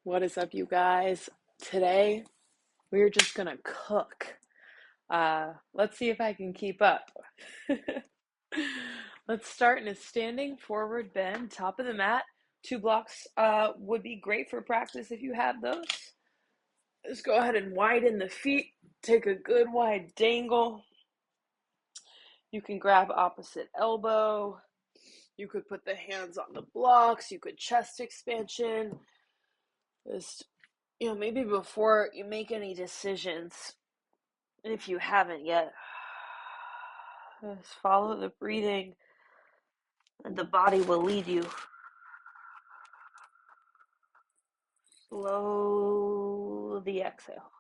What is up, you guys? Today, we're just gonna cook. Let's see if I can keep up. Let's start in a standing forward bend, top of the mat. 2 blocks would be great for practice if you have those. Just go ahead and widen the feet. Take a good wide dangle. You can grab opposite elbow. You could put the hands on the blocks. You could chest expansion. Just, maybe before you make any decisions, if you haven't yet, just follow the breathing and the body will lead you. Slow the exhale.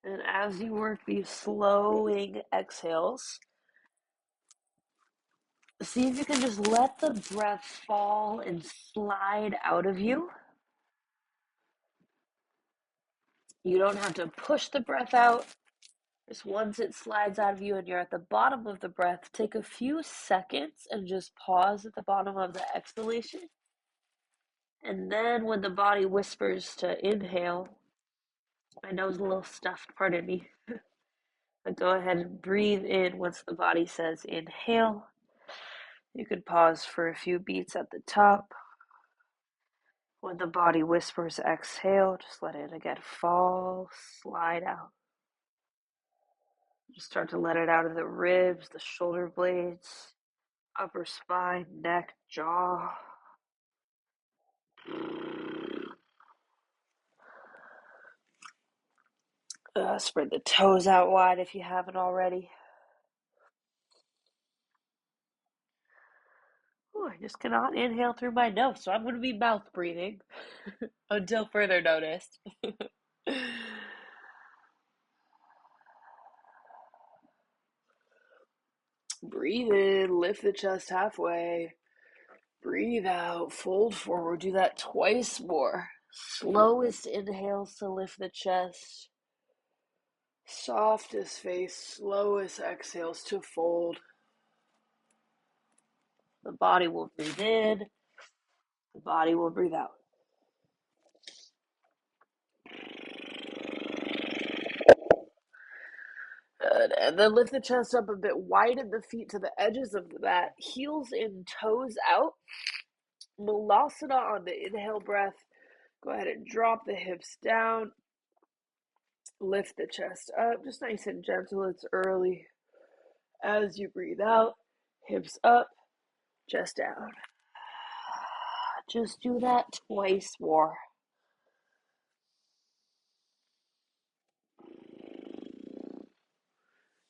And as you work these slowing exhales, see if you can just let the breath fall and slide out of you. You don't have to push the breath out. Just once it slides out of you and you're at the bottom of the breath, take a few seconds and just pause at the bottom of the exhalation. And then when the body whispers to inhale, my nose is a little stuffed, pardon me. But go ahead and breathe in once the body says inhale. You can pause for a few beats at the top. When the body whispers exhale, just let it again fall, slide out. Just start to let it out of the ribs, the shoulder blades, upper spine, neck, jaw. Spread the toes out wide if you haven't already. Ooh, I just cannot inhale through my nose, so I'm going to be mouth breathing until further notice. Breathe in, lift the chest halfway. Breathe out, fold forward. Do that twice more. Slowest inhales to lift the chest. Softest face, slowest exhales to fold. The body will breathe in. The body will breathe out. Good. And then lift the chest up a bit, widen the feet to the edges of the mat, heels in, toes out. Malasana on the inhale breath. Go ahead and drop the hips down. Lift the chest up, just nice and gentle. It's early. As you breathe out, hips up, chest down. Just do that twice more.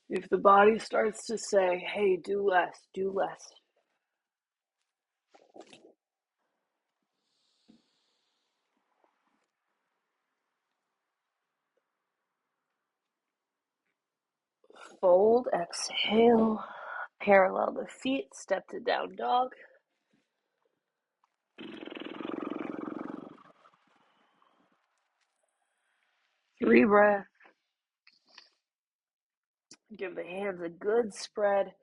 If the body starts to say, hey, do less, do less. Fold, exhale, parallel the feet, step to down dog. 3 breaths. Give the hands a good spread.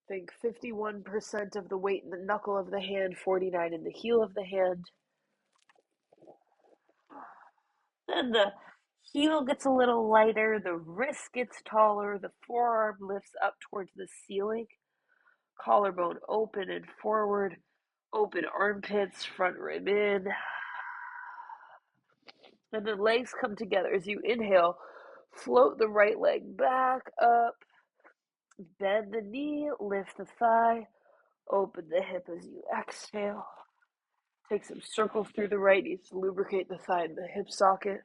Think 51% of the weight in the knuckle of the hand, 49 in the heel of the hand. Then the heel gets a little lighter, the wrist gets taller, the forearm lifts up towards the ceiling. Collarbone open and forward, open armpits, front rib in. And the legs come together as you inhale. Float the right leg back up. Bend the knee, lift the thigh, open the hip as you exhale. Take some circles through the right knees to lubricate the thigh and the hip socket.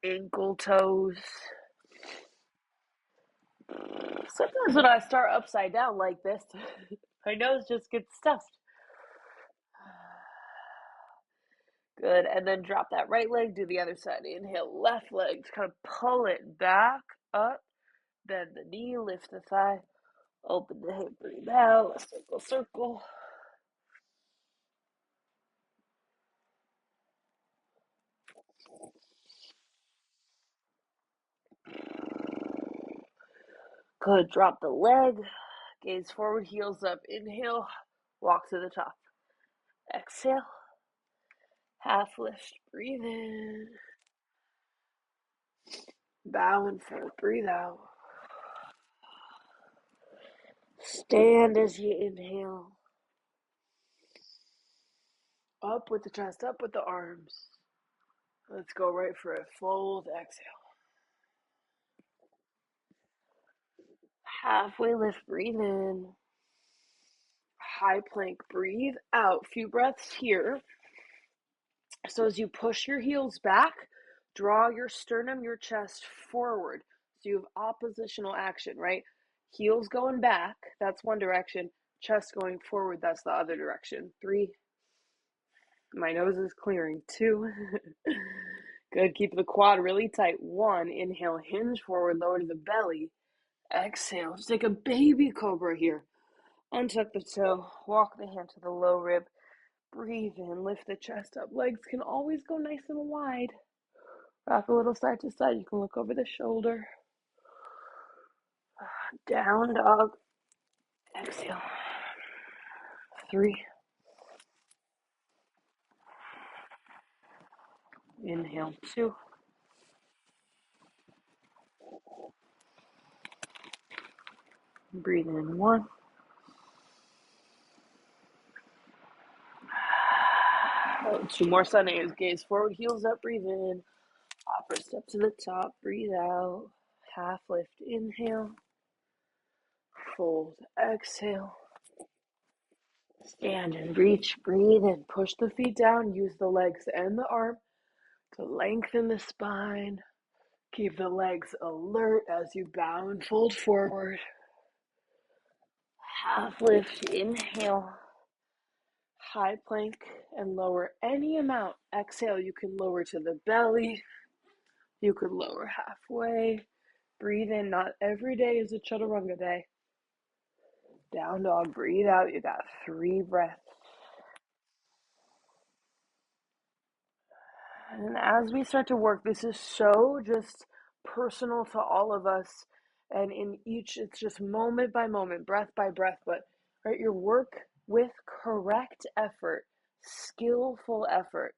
Ankle toes. Sometimes when I start upside down like this, my nose just gets stuffed. Good, and then drop that right leg, do the other side. Inhale, left leg, just kind of pull it back, up, bend the knee, lift the thigh, open the hip, breathe out, circle, circle. Good, drop the leg, Gaze forward, heels up. Inhale, walk to the top. Exhale, half lift. Breathe in. Bow and fold. Breathe out. Stand as you inhale. Up with the chest, up with the arms. Let's go right for it. Fold, exhale. Halfway lift, breathe in. High plank, breathe out. Few breaths here. So as you push your heels back, draw your sternum, your chest forward. So you have oppositional action, right? Heels going back, that's one direction. Chest going forward, that's the other direction. 3. My nose is clearing. 2. Good. Keep the quad really tight. 1. Inhale, hinge forward, lower to the belly. Exhale. Just take a baby cobra here. Untuck the toe. Walk the hand to the low rib. Breathe in. Lift the chest up. Legs can always go nice and wide. Rock a little side to side. You can look over the shoulder. Down dog. Exhale. 3. Inhale. 2. Breathe in. 1. 2 more Sundays. Gaze forward, heels up. Breathe in. Upper step to the top. Breathe out. Half lift. Inhale. Fold. Exhale. Stand and reach. Breathe in. Push the feet down. Use the legs and the arm to lengthen the spine. Keep the legs alert as you bow and fold forward. Half lift. Inhale. High plank and lower any amount. Exhale. You can lower to the belly. You could lower halfway. Breathe in. Not every day is a chaturanga day. Down dog. Breathe out. You got 3 breaths. And as we start to work, this is so just personal to all of us. And in each, it's just moment by moment, breath by breath. But right, your work with correct effort, skillful effort.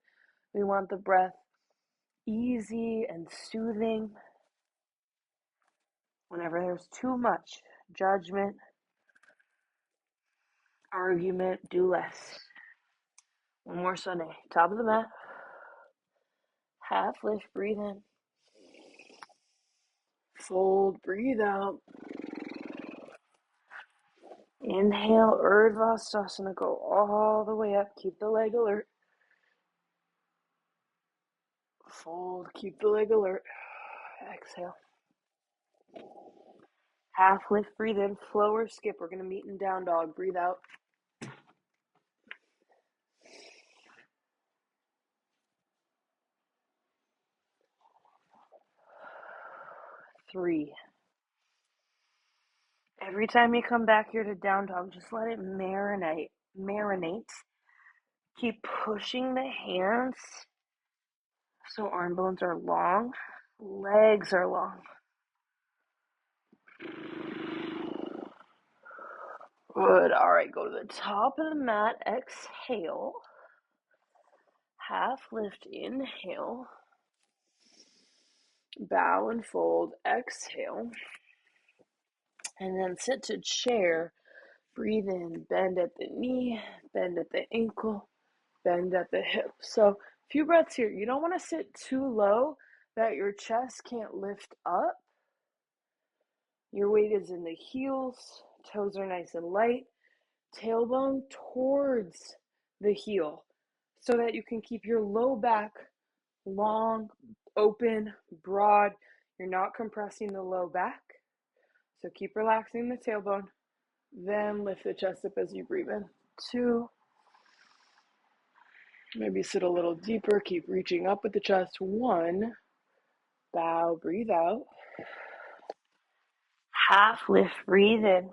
We want the breath easy and soothing. Whenever there's too much judgment, argument, do less. One more Sunday. Top of the mat. Half lift, breathe in. Fold, breathe out. Inhale, Urdhva go all the way up. Keep the leg alert. Fold, keep the leg alert. Exhale. Half lift, breathe in. Flow or skip. We're going to meet in down dog. Breathe out. 3. Every time you come back here to down dog, just let it marinate. Keep pushing the hands so arm bones are long, legs are long. Good. All right, go to the top of the mat. Exhale. Half lift. Inhale. Bow and fold. Exhale. And then sit to chair. Breathe in. Bend at the knee. Bend at the ankle. Bend at the hip. So a few breaths here. You don't want to sit too low that your chest can't lift up. Your weight is in the heels. Toes are nice and light. Tailbone towards the heel so that you can keep your low back long, open, broad. You're not compressing the low back. So keep relaxing the tailbone. Then lift the chest up as you breathe in. 2. Maybe sit a little deeper. Keep reaching up with the chest. 1. Bow, breathe out. Half lift, breathe in.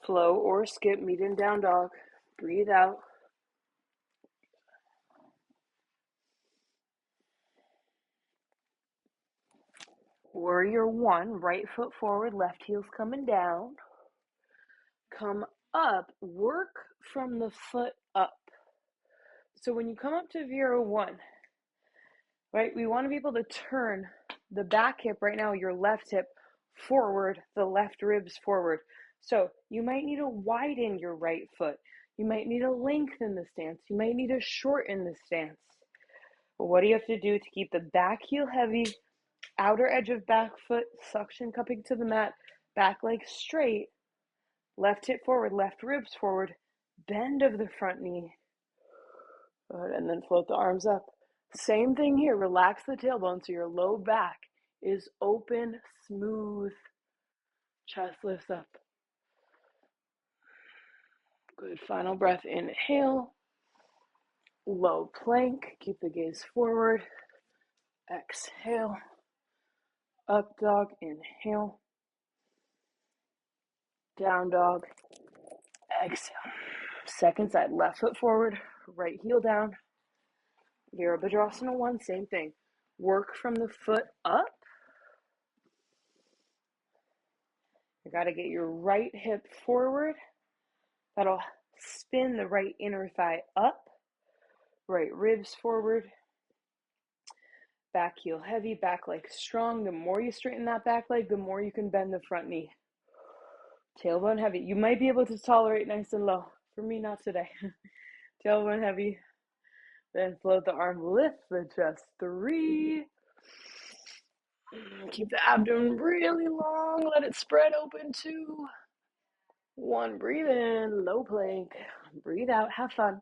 Flow or skip, meet in down dog. Breathe out. Warrior 1, right foot forward, left heel's coming down. come up, work from the foot up. So when you come up to Vera 1, right, we want to be able to turn the back hip right now, your left hip forward, the left ribs forward. So you might need to widen your right foot. You might need to lengthen the stance. You might need to shorten the stance. But what do you have to do to keep the back heel heavy, outer edge of back foot, suction cupping to the mat, back leg straight, left hip forward, left ribs forward, bend of the front knee, and then float the arms up. Same thing here. Relax the tailbone so your low back is open, smooth. Chest lifts up. Good. Final breath. Inhale. Low plank. Keep the gaze forward. Exhale. Up dog. Inhale. Down dog. Exhale. Second side. Left foot forward. Right heel down. Virabhadrasana 1. Same thing. Work from the foot up. You got to get your right hip forward. That'll spin the right inner thigh up. Right ribs forward. Back heel heavy, back leg strong. The more you straighten that back leg, the more you can bend the front knee. Tailbone heavy. You might be able to tolerate nice and low. For me, not today. Tailbone heavy. Then float the arm, lift the chest. 3. Keep the abdomen really long. Let it spread open. 2. 1. Breathe in, low plank. Breathe out, have fun.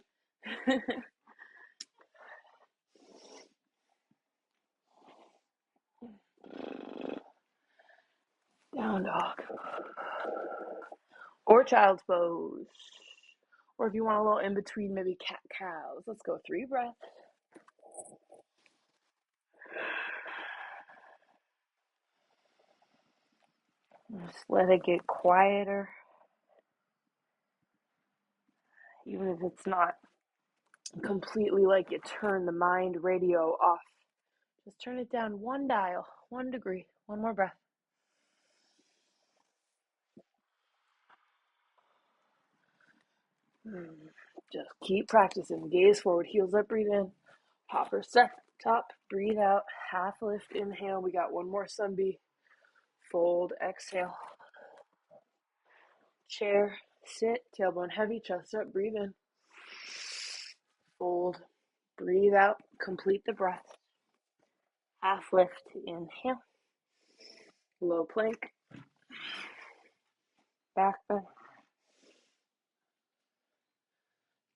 Down dog. Or child's pose. Or if you want a little in between, maybe cat cows. Let's go 3 breaths. Just let it get quieter. Even if it's not completely like you turn the mind radio off. Just turn it down 1 dial, 1 degree. 1 more breath. Just keep practicing. Gaze forward, heels up, breathe in. Hopper step, top, breathe out. Half lift, inhale. We got 1 more sun bee. Fold, exhale. Chair, sit, tailbone heavy, chest up, breathe in. Fold, breathe out, complete the breath. Half lift, inhale. Low plank. Back bend.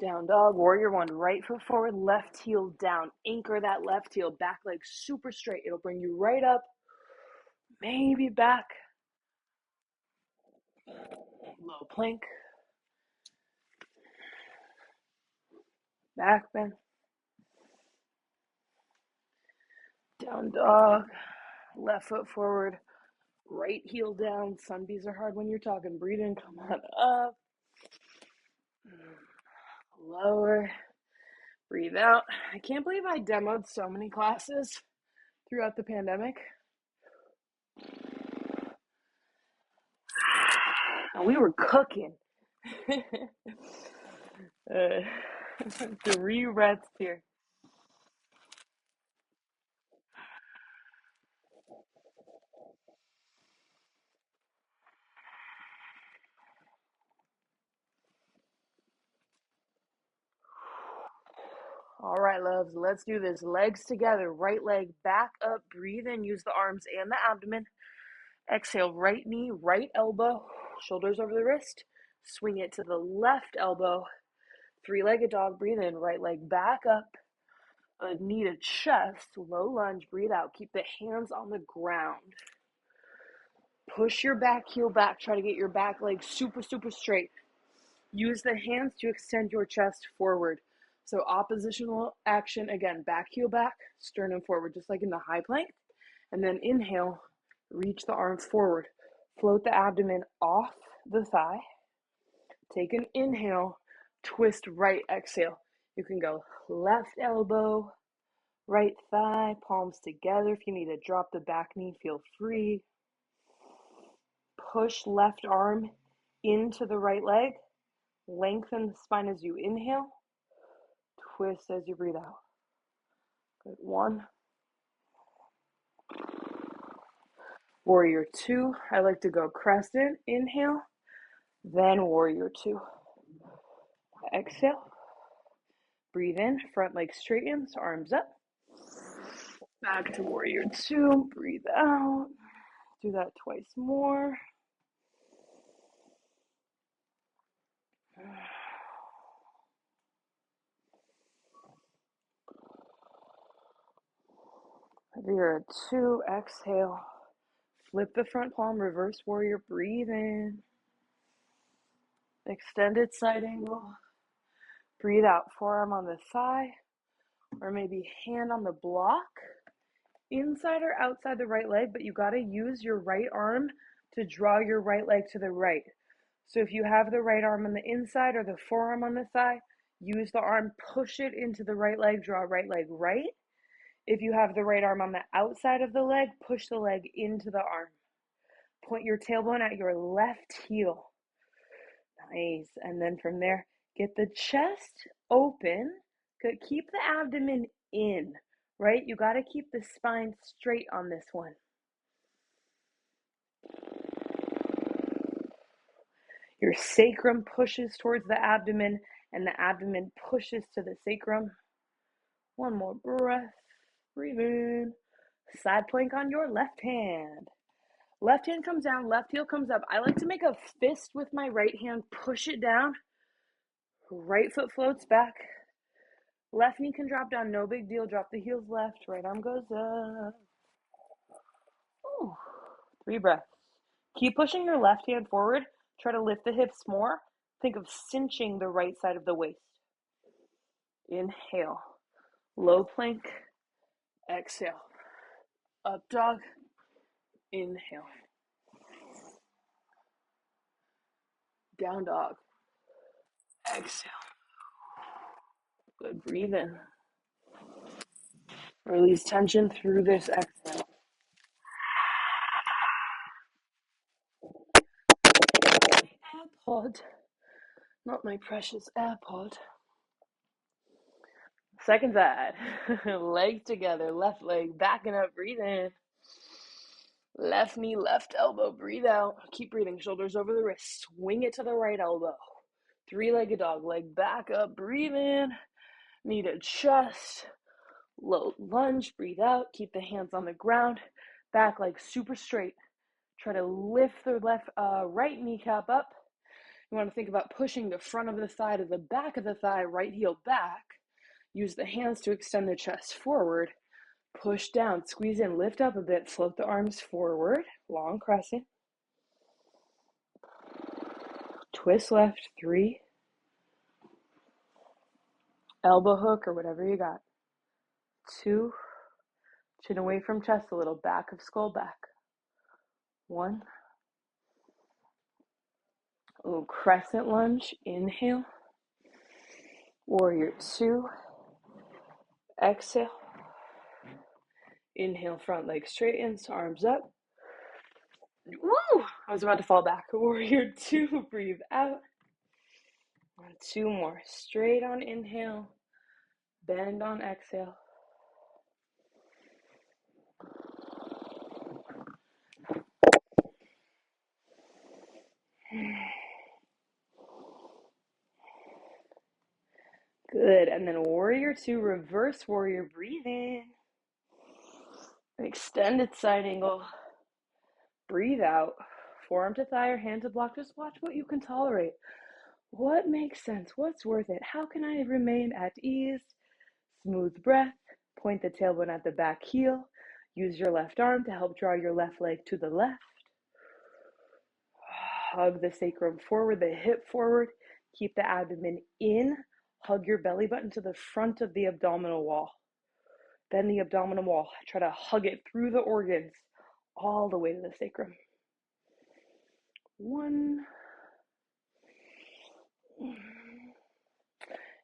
Down dog, warrior 1. Right foot forward, left heel down. Anchor that left heel, back leg super straight. It'll bring you right up, maybe back. Low plank. Back bend. Down dog, left foot forward, right heel down. Sun bees are hard when you're talking. Breathe in, come on up. Lower. Breathe out. I can't believe I demoed so many classes throughout the pandemic. And we were cooking. 3 breaths here. All right, loves, let's do this. Legs together, right leg back up, breathe in, use the arms and the abdomen. Exhale, right knee, right elbow, shoulders over the wrist. Swing it to the left elbow. 3-legged dog, breathe in, right leg back up. A knee to chest, low lunge, breathe out. Keep the hands on the ground. Push your back heel back. Try to get your back leg super, super straight. Use the hands to extend your chest forward. So oppositional action, again, back heel back, sternum forward, just like in the high plank. And then inhale, reach the arms forward. Float the abdomen off the thigh. Take an inhale, twist right, exhale. You can go left elbow, right thigh, palms together. If you need to drop the back knee, feel free. Push left arm into the right leg. Lengthen the spine as you inhale. Twist as you breathe out. Good. 1. Warrior 2. I like to go crescent. Inhale. Then warrior 2. Exhale. Breathe in. Front leg straightens. Arms up. Back to warrior 2. Breathe out. Do that twice more. Warrior 2. Exhale. Flip the front palm. Reverse warrior. Breathe in. Extended side angle. Breathe out. Forearm on the thigh, or maybe hand on the block. Inside or outside the right leg, but you got to use your right arm to draw your right leg to the right. So if you have the right arm on the inside or the forearm on the thigh, use the arm, push it into the right leg, draw right leg right. If you have the right arm on the outside of the leg, push the leg into the arm. Point your tailbone at your left heel. Nice. And then from there, get the chest open. Good. Keep the abdomen in, right? You got to keep the spine straight on this one. Your sacrum pushes towards the abdomen, and the abdomen pushes to the sacrum. One more breath. Breathe in. Side plank on your left hand. Left hand comes down, left heel comes up. I like to make a fist with my right hand, push it down. Right foot floats back. Left knee can drop down, no big deal. Drop the heels left, right arm goes up. Ooh. 3 breaths. Keep pushing your left hand forward. Try to lift the hips more. Think of cinching the right side of the waist. Inhale. Low plank. Exhale. Up dog. Inhale. Down dog. Exhale. Good. Breathe in. Release tension through this exhale. AirPod. Not my precious AirPod. Second side. Legs together. Left leg. Backing up. Breathe in. Left knee, left elbow. Breathe out. Keep breathing. Shoulders over the wrist. Swing it to the right elbow. 3-legged dog. Leg back up. Breathe in. Knee to chest. Low lunge. Breathe out. Keep the hands on the ground. Back leg super straight. Try to lift the right kneecap up. You want to think about pushing the front of the thigh to the back of the thigh, right heel back. Use the hands to extend the chest forward. Push down, squeeze in, lift up a bit, float the arms forward, long crescent. Twist left, 3. Elbow hook or whatever you got. 2. Chin away from chest a little, back of skull back. 1. Ooh, crescent lunge, inhale. Warrior 2. Exhale. Inhale, front leg straightens, arms up. Woo! I was about to fall back. Warrior 2, breathe out. 2 more. Straight on inhale. Bend on exhale. Good. And then warrior 2, reverse warrior. Breathe in. Extended side angle. Breathe out. Forearm to thigh or hand to block. Just watch what you can tolerate. What makes sense? What's worth it? How can I remain at ease? Smooth breath. Point the tailbone at the back heel. Use your left arm to help draw your left leg to the left. Hug the sacrum forward, the hip forward. Keep the abdomen in. Hug your belly button to the front of the abdominal wall. Then the abdominal wall. Try to hug it through the organs all the way to the sacrum. 1.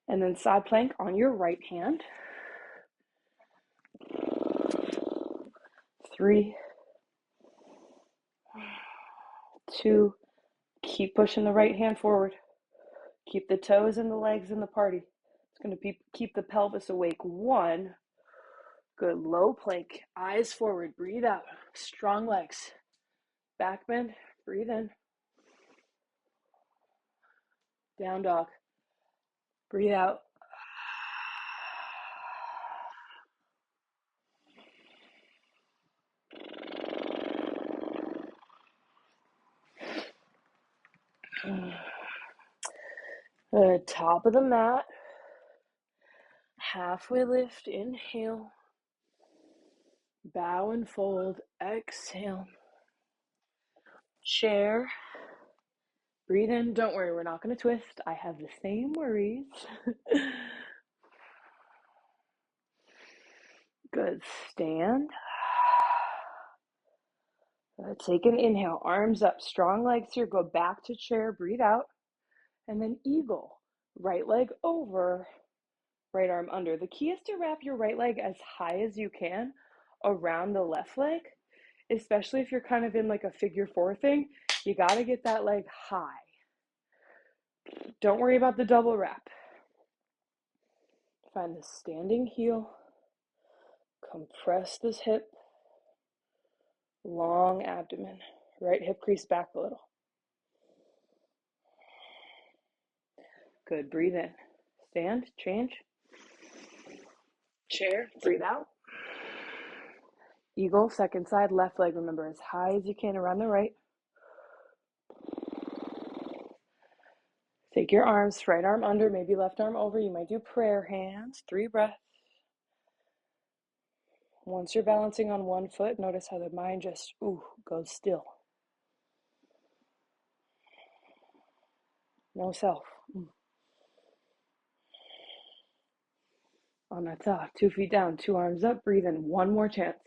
And then side plank on your right hand. 3. 2. Keep pushing the right hand forward. Keep the toes and the legs in the party. It's going to keep the pelvis awake. 1. Good. Low plank. Eyes forward. Breathe out. Strong legs. Back bend. Breathe in. Down dog. Breathe out. Top of the mat. Halfway lift. Inhale. Bow and fold. Exhale. Chair. Breathe in. Don't worry, we're not going to twist. I have the same worries. Good. Stand. Take an inhale. Arms up. Strong legs here. Go back to chair. Breathe out. And then eagle. Right leg over. Right arm under. The key is to wrap your right leg as high as you can around the left leg, especially if you're kind of in like a figure 4 thing. You got to get that leg high. Don't worry about the double wrap. Find the standing heel. Compress this hip. Long abdomen. Right hip crease back a little. Good. Breathe in. Stand. Change. Chair. Breathe out. Eagle. Second side. Left leg. Remember, as high as you can around the right. Take your arms. Right arm under. Maybe left arm over. You might do prayer hands. 3 breaths. Once you're balancing on one foot, notice how the mind just goes still. No self. Anata, 2 feet down, 2 arms up, breathe in. One more chance.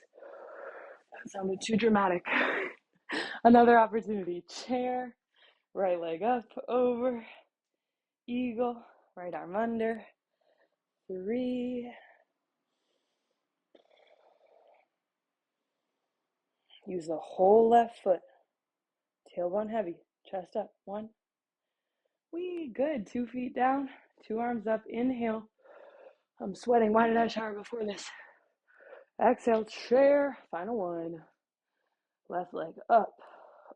That sounded too dramatic. Another opportunity. Chair, right leg up, over, eagle, right arm under. 3. Use the whole left foot. Tailbone heavy, chest up. 1. Good. 2 feet down, 2 arms up. Inhale. I'm sweating. Why did I shower before this? Exhale, chair. Final 1. Left leg up,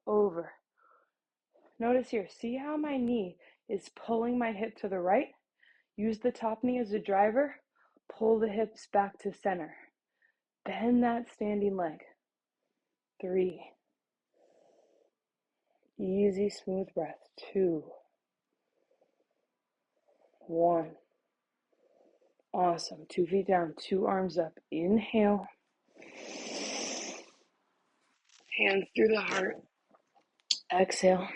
over. Notice here, see how my knee is pulling my hip to the right? Use the top knee as a driver. Pull the hips back to center. Bend that standing leg. 3. Easy, smooth breath. 2. 1. Awesome. 2 feet down, 2 arms up. Inhale. Hands through the heart. Exhale.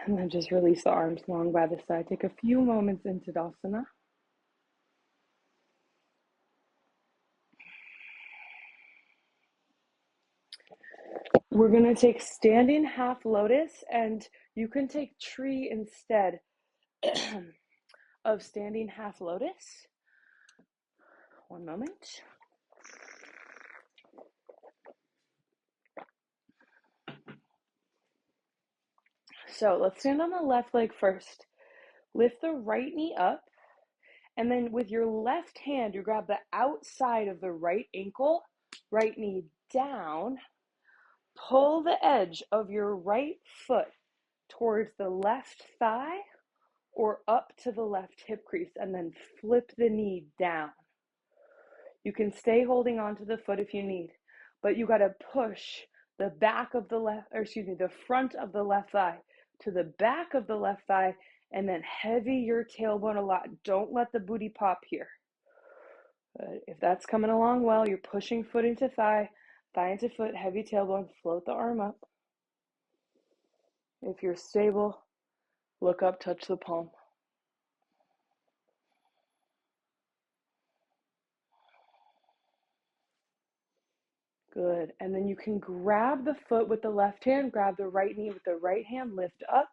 And then just release the arms long by the side. Take a few moments in Tadasana. We're going to take standing half lotus, and you can take tree instead of standing half lotus. One moment. So let's stand on the left leg first. Lift the right knee up, and then with your left hand, you grab the outside of the right ankle, right knee down. Pull the edge of your right foot towards the left thigh or up to the left hip crease, and then flip the knee down. You can stay holding onto the foot if you need, but you got to push the back of the front of the left thigh to the back of the left thigh, and then heavy your tailbone a lot. Don't let the booty pop here. If that's coming along well, you're pushing foot into thigh, thigh into foot, heavy tailbone, float the arm up. If you're stable, look up, touch the palm. Good. And then you can grab the foot with the left hand, grab the right knee with the right hand, lift up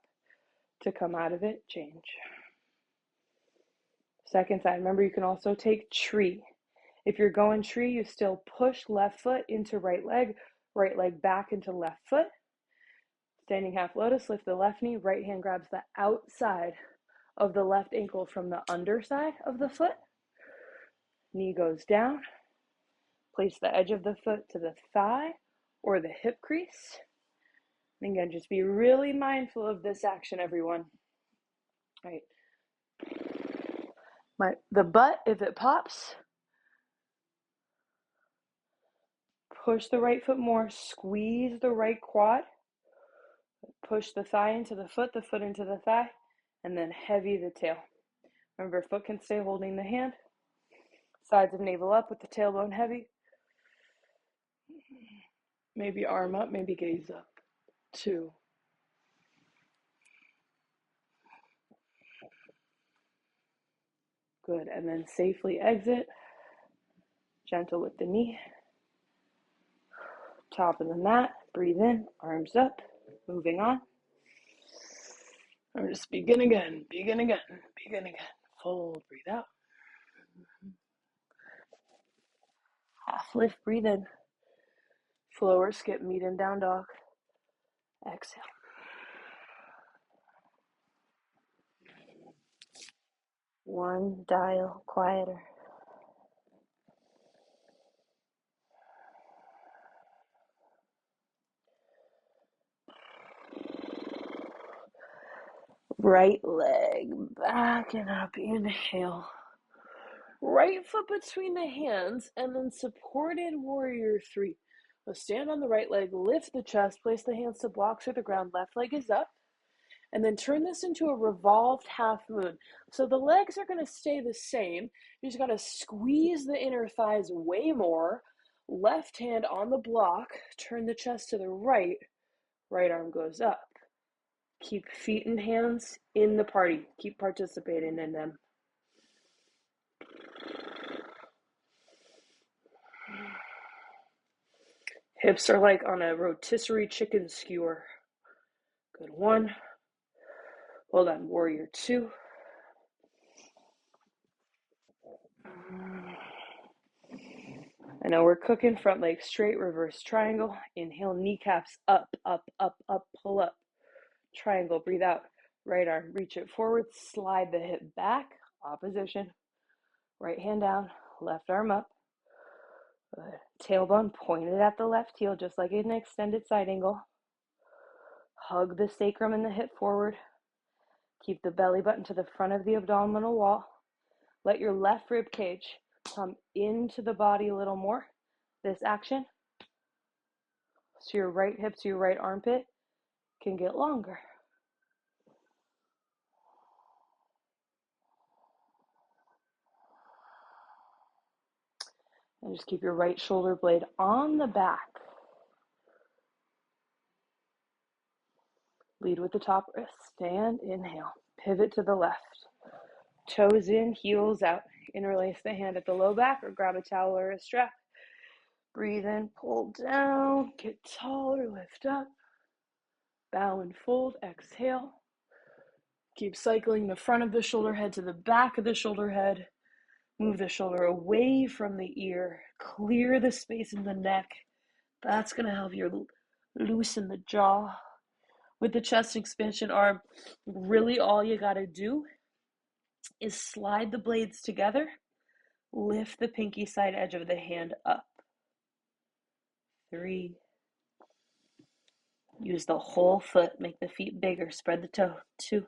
to come out of it, change. Second side. Remember, you can also take tree. If you're going tree, you still push left foot into right leg, right leg back into left foot. Standing half lotus, lift the left knee, right hand grabs the outside of the left ankle from the underside of the foot. Knee goes down. Place the edge of the foot to the thigh or the hip crease. And again, just be really mindful of this action, everyone. Right. The butt, if it pops, push the right foot more, squeeze the right quad, push the thigh into the foot into the thigh, and then heavy the tail. Remember, foot can stay holding the hand. Sides of navel up with the tailbone heavy. Maybe arm up, maybe gaze up. 2. Good, and then safely exit. Gentle with the knee. Top of the mat, breathe in, arms up, moving on. Or just begin again, begin again, begin again. Fold, breathe out. Half lift, breathe in. Flow or skip, meet in down dog. Exhale. One dial quieter. Right leg back and up, inhale. Right foot between the hands and then supported warrior 3. So stand on the right leg, lift the chest, place the hands to blocks or the ground, left leg is up. And then turn this into a revolved half moon. So the legs are going to stay the same. You just got to squeeze the inner thighs way more. Left hand on the block, turn the chest to the right, right arm goes up. Keep feet and hands in the party. Keep participating in them. Hips are like on a rotisserie chicken skewer. Good 1. Hold on, warrior 2. I know we're cooking. Front leg straight, reverse triangle. Inhale, kneecaps up, up, up, up, pull up. Triangle, breathe out. Right arm, reach it forward, slide the hip back, opposition. Right hand down, left arm up. Good. Tailbone pointed at the left heel, just like an extended side angle. Hug the sacrum and the hip forward. Keep the belly button to the front of the abdominal wall. Let your left rib cage come into the body a little more. This action, so your right hip to your right armpit can get longer. And just keep your right shoulder blade on the back. Lead with the top wrist. Stand, inhale. Pivot to the left. Toes in, heels out. Interlace the hand at the low back or grab a towel or a strap. Breathe in, pull down, get taller, lift up. Bow and fold, exhale. Keep cycling the front of the shoulder head to the back of the shoulder head. Move the shoulder away from the ear. Clear the space in the neck. That's going to help you loosen the jaw. With the chest expansion arm, really all you got to do is slide the blades together. Lift the pinky side edge of the hand up. 3. Use the whole foot. Make the feet bigger. Spread the toe. 2.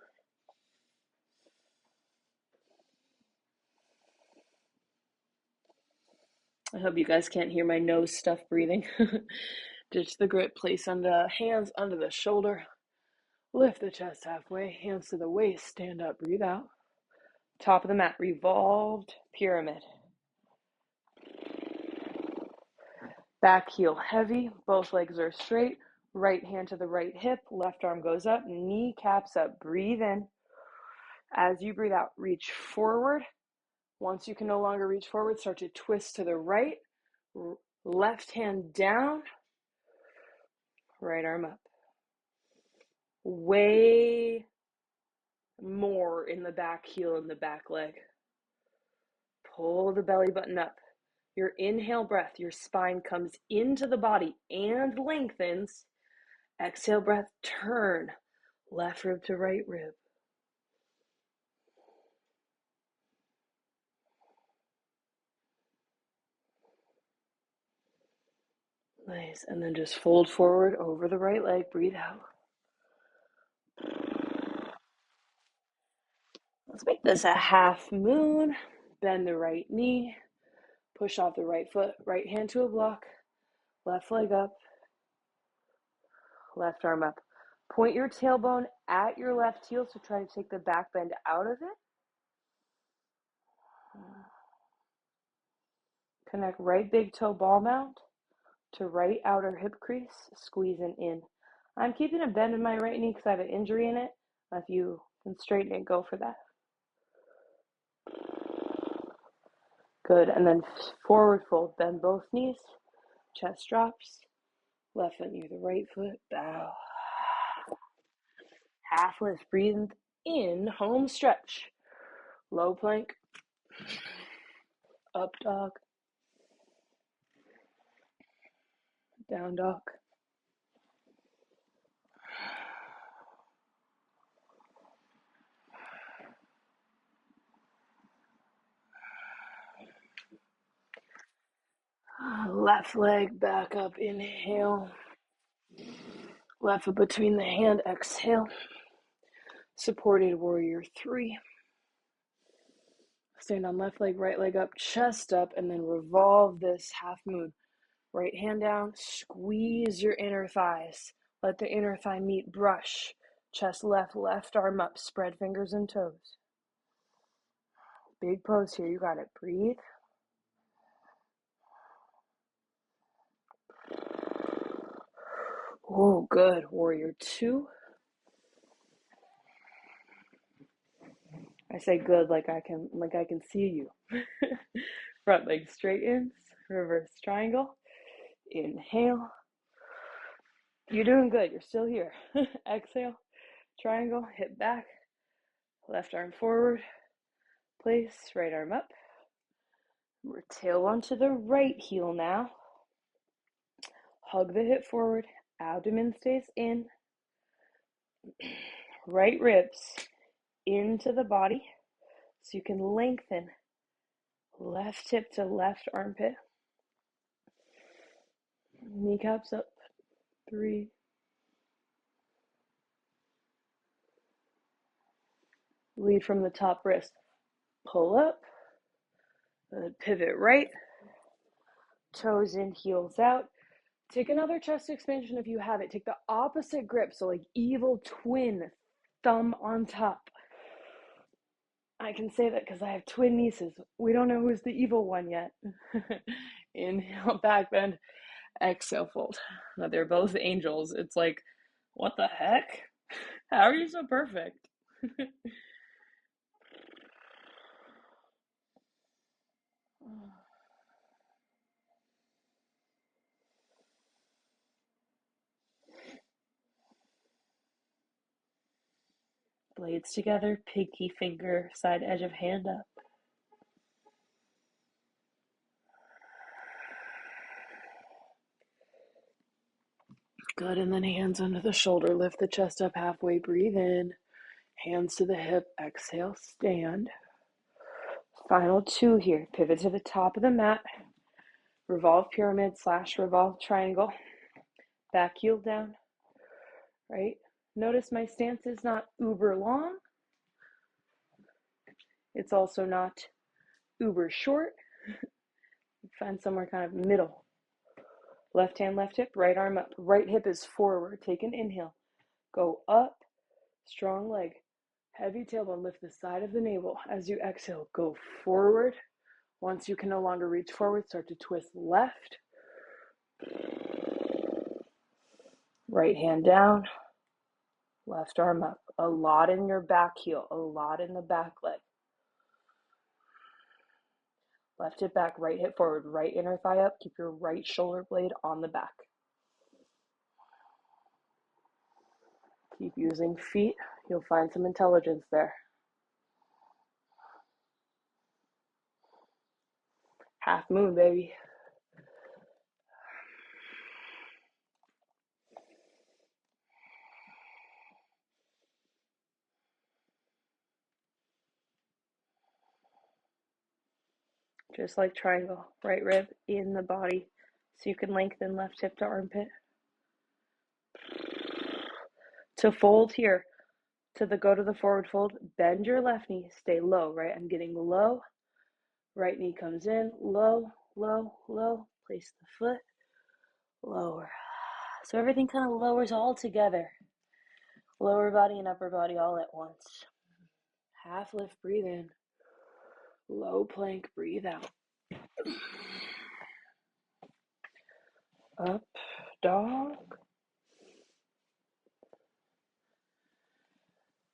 I hope you guys can't hear my nose stuff breathing. Ditch the grip. Place on the hands under the shoulder. Lift the chest halfway. Hands to the waist. Stand up. Breathe out. Top of the mat. Revolved pyramid. Back heel heavy. Both legs are straight. Right hand to the right hip. Left arm goes up. Kneecaps up. Breathe in. As you breathe out, reach forward. Once you can no longer reach forward, start to twist to the right. Left hand down. Right arm up. Way more in the back heel and the back leg. Pull the belly button up. Your inhale breath, your spine comes into the body and lengthens. Exhale breath, turn. Left rib to right rib. Nice. And then just fold forward over the right leg. Breathe out. Let's make this a half moon. Bend the right knee. Push off the right foot. Right hand to a block. Left leg up. Left arm up. Point your tailbone at your left heel, so try to take the back bend out of it. Connect right big toe ball mount to right outer hip crease, squeezing in. I'm keeping a bend in my right knee because I have an injury in it. If you can straighten it, go for that. Good, and then forward fold, bend both knees, chest drops, left foot near the right foot, bow. Half lift, breathe in, home stretch. Low plank, up dog, down dog. Left leg back up, inhale. Left foot between the hand, exhale. Supported warrior 3. Stand on left leg, right leg up, chest up, and then revolve this half moon. Right hand down, squeeze your inner thighs. Let the inner thigh meet, brush. Chest left, left arm up, spread fingers and toes. Big pose here, you got it. Breathe. Oh, good. Warrior 2. I say good like I can see you. Front leg straightens, reverse triangle. Inhale. You're doing good. You're still here. Exhale. Triangle, hip back. Left arm forward. Place, right arm up. We're tailbone to the right heel now. Hug the hip forward. Abdomen stays in. Right ribs into the body so you can lengthen. Left hip to left armpit. Kneecaps up. 3. Lead from the top wrist. Pull up. Pivot right. Toes in, heels out. Take another chest expansion if you have it. Take the opposite grip, so like evil twin, thumb on top. I can say that because I have twin nieces. We don't know who's the evil one yet. Inhale, back bend. Exhale, fold. Now they're both angels. It's like, what the heck? How are you so perfect? Blades together, pinky finger, side edge of hand up. Good, and then hands under the shoulder, lift the chest up halfway, breathe in, hands to the hip, exhale, stand. Final 2 here, pivot to the top of the mat, revolve pyramid / revolve triangle, back heel down, right? Notice my stance is not uber long, it's also not uber short. Find somewhere kind of middle. Left hand, left hip, right arm up. Right hip is forward. Take an inhale. Go up, strong leg. Heavy tailbone, lift the side of the navel. As you exhale, go forward. Once you can no longer reach forward, start to twist left. Right hand down, left arm up. A lot in your back heel, a lot in the back leg. Left hip back, right hip forward, right inner thigh up. Keep your right shoulder blade on the back. Keep using feet. You'll find some intelligence there. Half moon, baby. Just like triangle, right rib in the body. So you can lengthen left hip to armpit. To fold here, go to the forward fold, bend your left knee, stay low, right? I'm getting low. Right knee comes in, low, low, low. Place the foot, lower. So everything kind of lowers all together. Lower body and upper body all at once. Half lift, breathe in. Low plank, breathe out. Up, dog.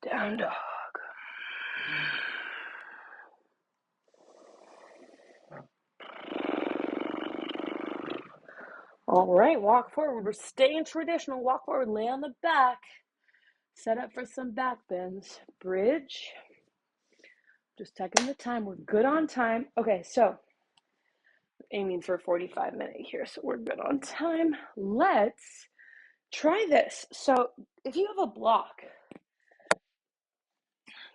Down dog. All right, walk forward. We're staying traditional. Walk forward, lay on the back. Set up for some back bends. Bridge. Just taking the time. We're good on time. Okay, so aiming for 45-minute here, so we're good on time. Let's try this. So if you have a block,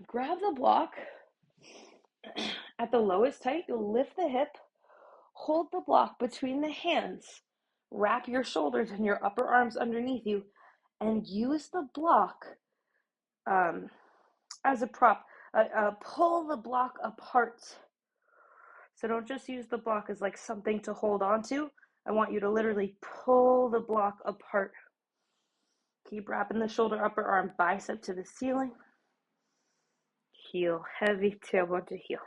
grab the block at the lowest height. You'll lift the hip, hold the block between the hands, wrap your shoulders and your upper arms underneath you, and use the block as a prop. Pull the block apart. So don't just use the block as like something to hold on to. I want you to literally pull the block apart. Keep wrapping the shoulder, upper arm, bicep to the ceiling. Heel, heavy tailbone to heel.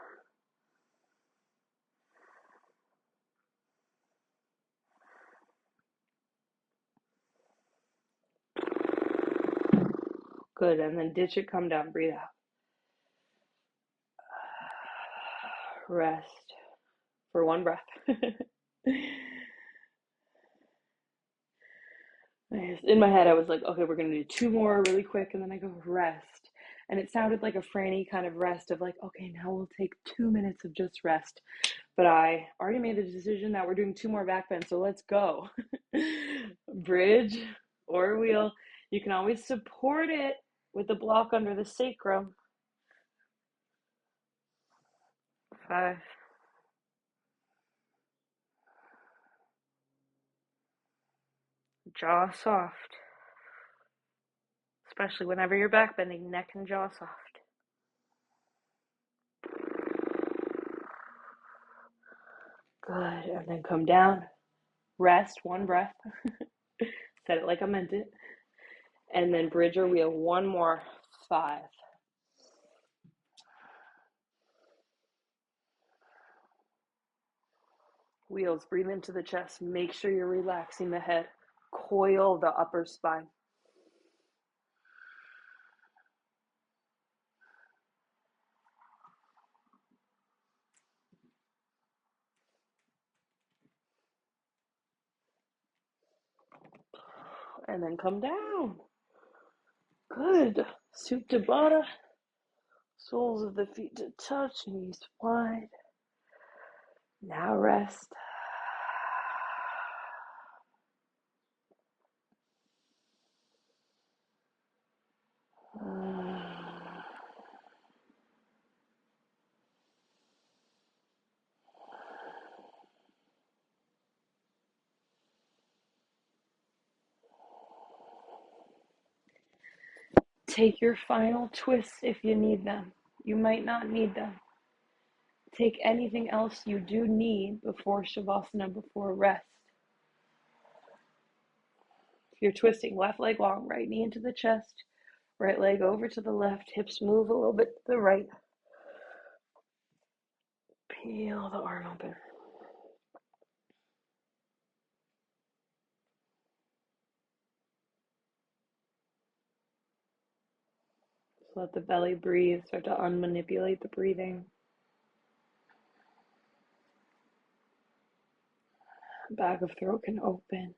Good, and then ditch it, come down, breathe out. Rest for one breath. In my head, I was like, okay, we're going to do 2 more really quick, and then I go rest. And it sounded like a Franny kind of rest of like, okay, now we'll take 2 minutes of just rest. But I already made the decision that we're doing 2 more back bends, so let's go. Bridge or wheel. You can always support it with the block under the sacrum. 5. Jaw soft. Especially whenever you're back bending, neck and jaw soft. Good, and then come down. Rest, one breath. Said it like I meant it. And then bridge or wheel, one more. 5. Wheels, breathe into the chest. Make sure you're relaxing the head. Coil the upper spine. And then come down. Good. Supta Baddha. Soles of the feet to touch, knees wide. Now rest. Take your final twists if you need them. You might not need them. Take anything else you do need before Shavasana, before rest. If you're twisting, left leg long, right knee into the chest, right leg over to the left, hips move a little bit to the right. Peel the arm open. Just let the belly breathe, start to unmanipulate the breathing. Back of throat can open.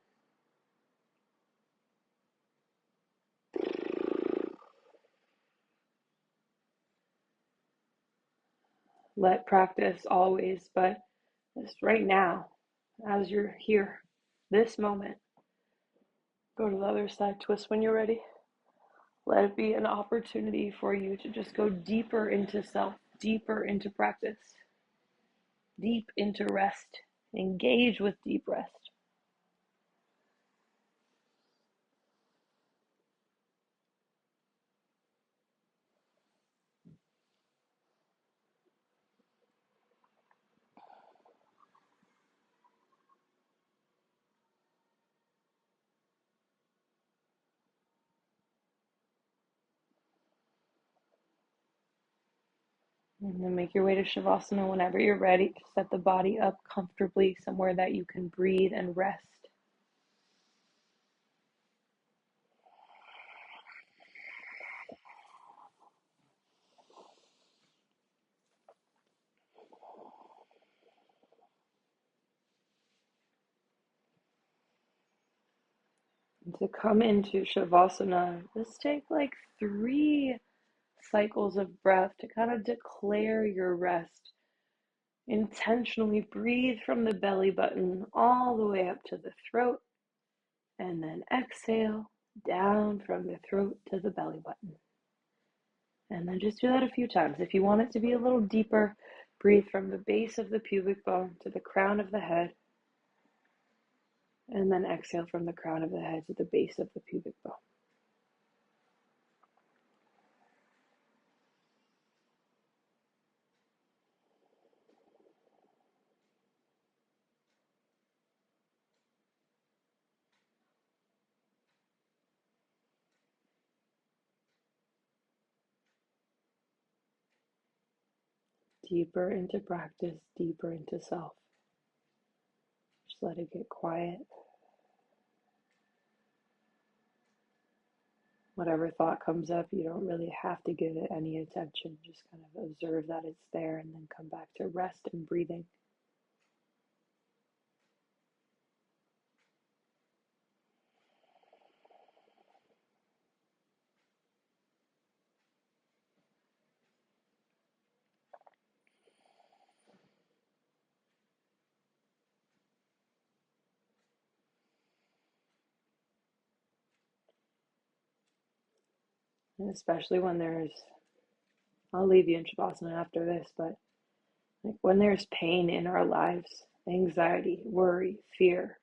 Let practice always, but Just right now, as you're here, this moment. Go to the other side, twist when you're ready. Let it be an opportunity for you to just go deeper into self, deeper into practice, deep into rest. Engage with deep rest. And then make your way to Shavasana whenever you're ready. Set the body up comfortably somewhere that you can breathe and rest. And to come into Shavasana, just take like 3 cycles of breath to kind of declare your rest. Intentionally breathe from the belly button all the way up to the throat, and then exhale down from the throat to the belly button. And then just do that a few times. If you want it to be a little deeper, breathe from the base of the pubic bone to the crown of the head, and then exhale from the crown of the head to the base of the pubic bone. Deeper into practice, deeper into self. Just let it get quiet. Whatever thought comes up, you don't really have to give it any attention. Just kind of observe that it's there and then come back to rest and breathing. And especially when I'll leave you in Shavasana after this, but like when there's pain in our lives, anxiety, worry, fear,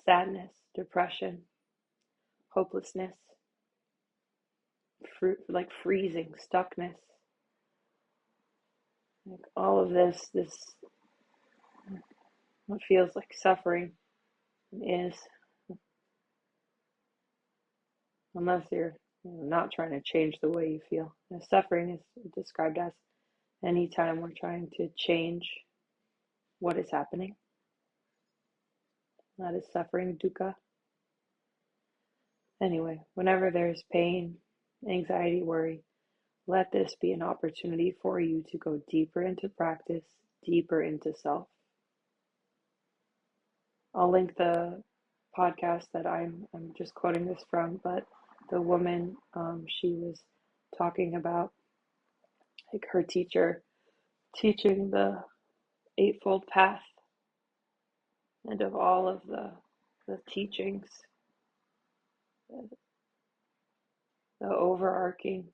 sadness, depression, hopelessness, like freezing, stuckness, like all of this, what feels like suffering is, unless you're not trying to change the way you feel. Suffering is described as any time we're trying to change what is happening. That is suffering, dukkha. Anyway, whenever there's pain, anxiety, worry, let this be an opportunity for you to go deeper into practice, deeper into self. I'll link the podcast that I'm just quoting this from, but the woman, she was talking about like her teacher teaching the Eightfold Path, and of all of the teachings, the overarching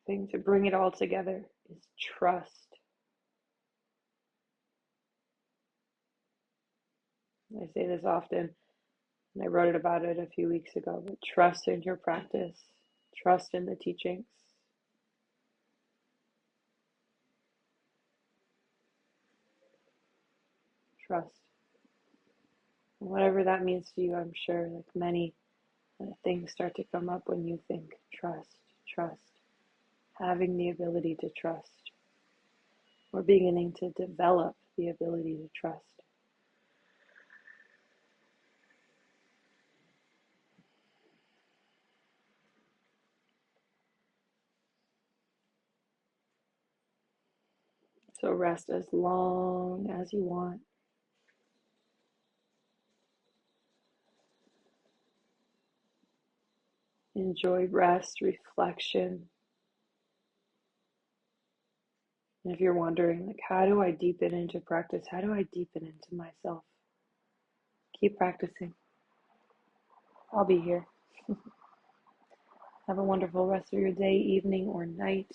thing to bring it all together is trust. I say this often, and I wrote about it a few weeks ago, but trust in your practice, trust in the teachings. Trust. Whatever that means to you, I'm sure like many things start to come up when you think trust, trust. Having the ability to trust. We're beginning to develop the ability to trust. So rest as long as you want. Enjoy rest, reflection, And if you're wondering, like, how do I deepen into practice? How do I deepen into myself? Keep practicing. I'll be here. Have a wonderful rest of your day, evening, or night.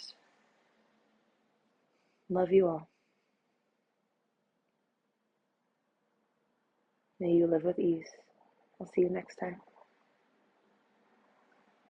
Love you all. May you live with ease. I'll see you next time.